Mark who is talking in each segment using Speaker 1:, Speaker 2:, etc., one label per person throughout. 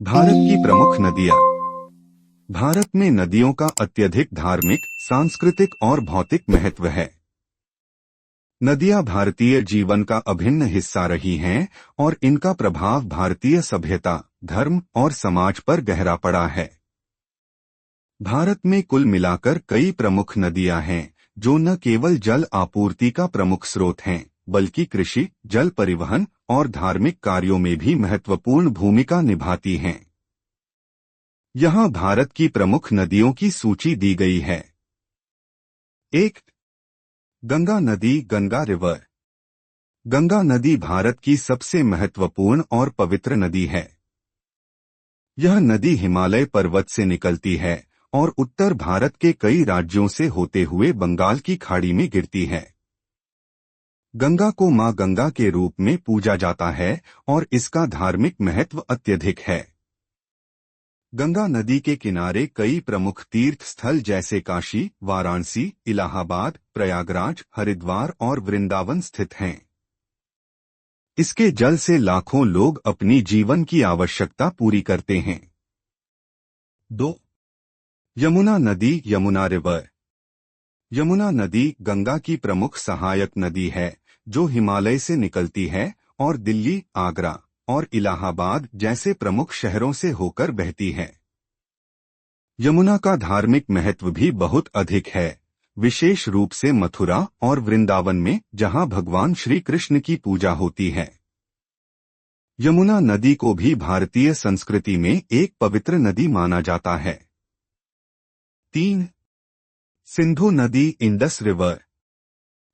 Speaker 1: भारत की प्रमुख नदियां। भारत में नदियों का अत्यधिक धार्मिक, सांस्कृतिक और भौतिक महत्व है। नदियां भारतीय जीवन का अभिन्न हिस्सा रही हैं और इनका प्रभाव भारतीय सभ्यता, धर्म और समाज पर गहरा पड़ा है। भारत में कुल मिलाकर कई प्रमुख नदियां हैं, जो न केवल जल आपूर्ति का प्रमुख स्रोत हैं, बल्कि कृषि, जल परिवहन और धार्मिक कार्यों में भी महत्वपूर्ण भूमिका निभाती हैं। यहाँ भारत की प्रमुख नदियों की सूची दी गई है। 1. गंगा नदी, गंगा रिवर। गंगा नदी भारत की सबसे महत्वपूर्ण और पवित्र नदी है। यह नदी हिमालय पर्वत से निकलती है और उत्तर भारत के कई राज्यों से होते हुए बंगाल की खाड़ी में गिरती है। गंगा को मां गंगा के रूप में पूजा जाता है और इसका धार्मिक महत्व अत्यधिक है। गंगा नदी के किनारे कई प्रमुख तीर्थ स्थल जैसे काशी, वाराणसी, इलाहाबाद, प्रयागराज, हरिद्वार और वृंदावन स्थित हैं। इसके जल से लाखों लोग अपनी जीवन की आवश्यकता पूरी करते हैं। 2. यमुना नदी, यमुना रिवर। यमुना नदी गंगा की प्रमुख सहायक नदी है, जो हिमालय से निकलती है और दिल्ली, आगरा और इलाहाबाद जैसे प्रमुख शहरों से होकर बहती है। यमुना का धार्मिक महत्व भी बहुत अधिक है, विशेष रूप से मथुरा और वृंदावन में, जहां भगवान श्री कृष्ण की पूजा होती है। यमुना नदी को भी भारतीय संस्कृति में एक पवित्र नदी माना जाता है। 3. सिंधु नदी, इंडस रिवर।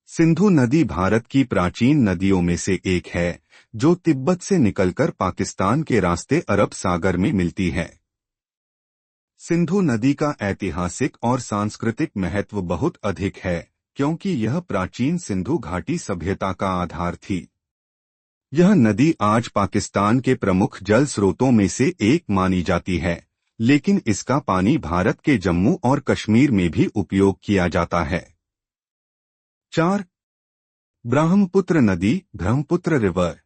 Speaker 1: सिंधु नदी भारत की प्राचीन नदियों में से एक है, जो तिब्बत से निकलकर पाकिस्तान के रास्ते अरब सागर में मिलती है। सिंधु नदी का ऐतिहासिक और सांस्कृतिक महत्व बहुत अधिक है, क्योंकि यह प्राचीन सिंधु घाटी सभ्यता का आधार थी। यह नदी आज पाकिस्तान के प्रमुख जल स्रोतों में से एक मानी जाती है, लेकिन इसका पानी भारत के जम्मू और कश्मीर में भी उपयोग किया जाता है। 4. ब्रह्मपुत्र नदी, ब्रह्मपुत्र रिवर।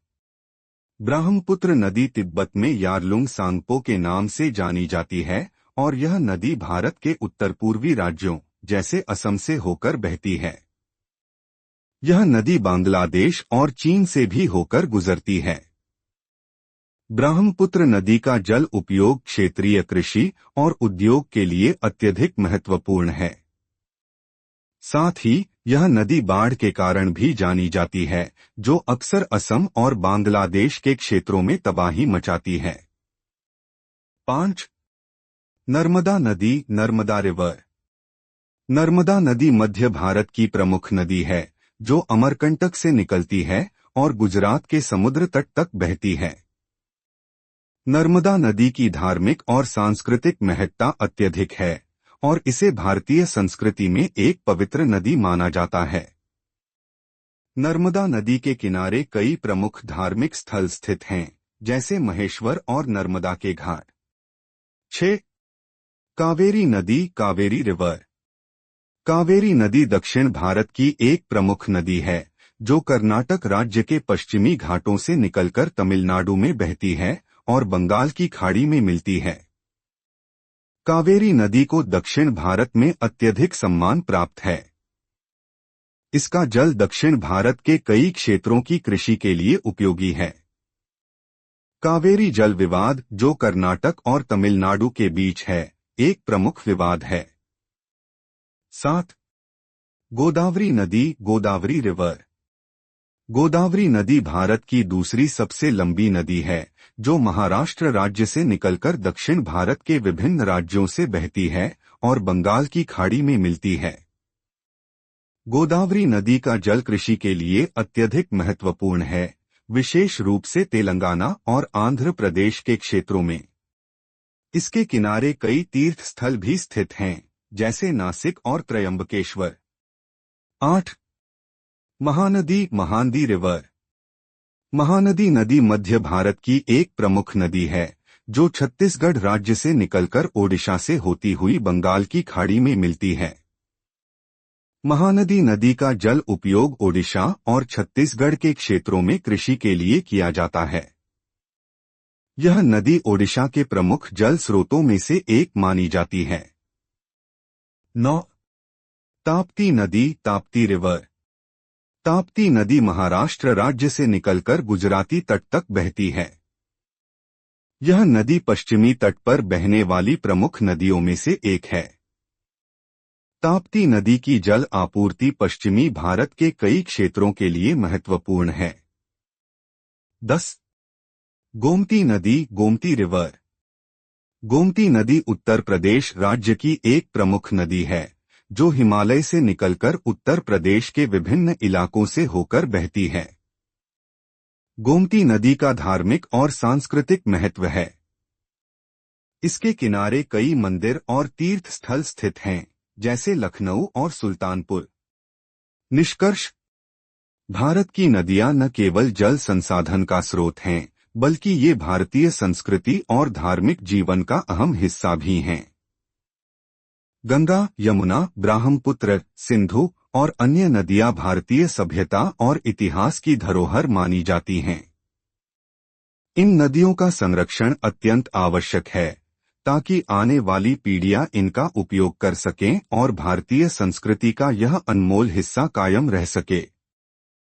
Speaker 1: ब्रह्मपुत्र नदी तिब्बत में यारलुंग सांगपो के नाम से जानी जाती है और यह नदी भारत के उत्तर पूर्वी राज्यों जैसे असम से होकर बहती है। यह नदी बांग्लादेश और चीन से भी होकर गुजरती है। ब्रह्मपुत्र नदी का जल उपयोग क्षेत्रीय कृषि और उद्योग के लिए अत्यधिक महत्वपूर्ण है। साथ ही यह नदी बाढ़ के कारण भी जानी जाती है, जो अक्सर असम और बांग्लादेश के क्षेत्रों में तबाही मचाती है। 5. नर्मदा नदी, नर्मदा रिवर। नर्मदा नदी मध्य भारत की प्रमुख नदी है, जो अमरकंटक से निकलती है और गुजरात के समुद्र तट तक बहती है। नर्मदा नदी की धार्मिक और सांस्कृतिक महत्ता अत्यधिक है और इसे भारतीय संस्कृति में एक पवित्र नदी माना जाता है। नर्मदा नदी के किनारे कई प्रमुख धार्मिक स्थल स्थित हैं, जैसे महेश्वर और नर्मदा के घाट। 6. कावेरी नदी, कावेरी रिवर। कावेरी नदी दक्षिण भारत की एक प्रमुख नदी है, जो कर्नाटक राज्य के पश्चिमी घाटों से निकलकर तमिलनाडु में बहती है और बंगाल की खाड़ी में मिलती है। कावेरी नदी को दक्षिण भारत में अत्यधिक सम्मान प्राप्त है। इसका जल दक्षिण भारत के कई क्षेत्रों की कृषि के लिए उपयोगी है। कावेरी जल विवाद, जो कर्नाटक और तमिलनाडु के बीच है, एक प्रमुख विवाद है। 7. गोदावरी नदी, गोदावरी रिवर। गोदावरी नदी भारत की दूसरी सबसे लंबी नदी है, जो महाराष्ट्र राज्य से निकलकर दक्षिण भारत के विभिन्न राज्यों से बहती है और बंगाल की खाड़ी में मिलती है। गोदावरी नदी का जल कृषि के लिए अत्यधिक महत्वपूर्ण है, विशेष रूप से तेलंगाना और आंध्र प्रदेश के क्षेत्रों में। इसके किनारे कई तीर्थ स्थल भी स्थित हैं, जैसे नासिक और त्रयंबकेश्वर। 8. महानदी, महानदी रिवर। महानदी नदी मध्य भारत की एक प्रमुख नदी है, जो छत्तीसगढ़ राज्य से निकलकर ओडिशा से होती हुई बंगाल की खाड़ी में मिलती है। महानदी नदी का जल उपयोग ओडिशा और छत्तीसगढ़ के क्षेत्रों में कृषि के लिए किया जाता है। यह नदी ओडिशा के प्रमुख जल स्रोतों में से एक मानी जाती है। 9. ताप्ती नदी, ताप्ती रिवर। ताप्ती नदी महाराष्ट्र राज्य से निकलकर गुजराती तट तक बहती है। यह नदी पश्चिमी तट पर बहने वाली प्रमुख नदियों में से एक है। ताप्ती नदी की जल आपूर्ति पश्चिमी भारत के कई क्षेत्रों के लिए महत्वपूर्ण है। 10. गोमती नदी, गोमती रिवर। गोमती नदी उत्तर प्रदेश राज्य की एक प्रमुख नदी है, जो हिमालय से निकलकर उत्तर प्रदेश के विभिन्न इलाकों से होकर बहती है। गोमती नदी का धार्मिक और सांस्कृतिक महत्व है। इसके किनारे कई मंदिर और तीर्थ स्थल स्थित हैं, जैसे लखनऊ और सुल्तानपुर। निष्कर्ष: भारत की नदियां न केवल जल संसाधन का स्रोत हैं, बल्कि ये भारतीय संस्कृति और धार्मिक जीवन का अहम हिस्सा भी हैं। गंगा, यमुना, ब्रह्मपुत्र, सिंधु और अन्य नदियां भारतीय सभ्यता और इतिहास की धरोहर मानी जाती हैं। इन नदियों का संरक्षण अत्यंत आवश्यक है, ताकि आने वाली पीढ़ियां इनका उपयोग कर सकें और भारतीय संस्कृति का यह अनमोल हिस्सा कायम रह सके।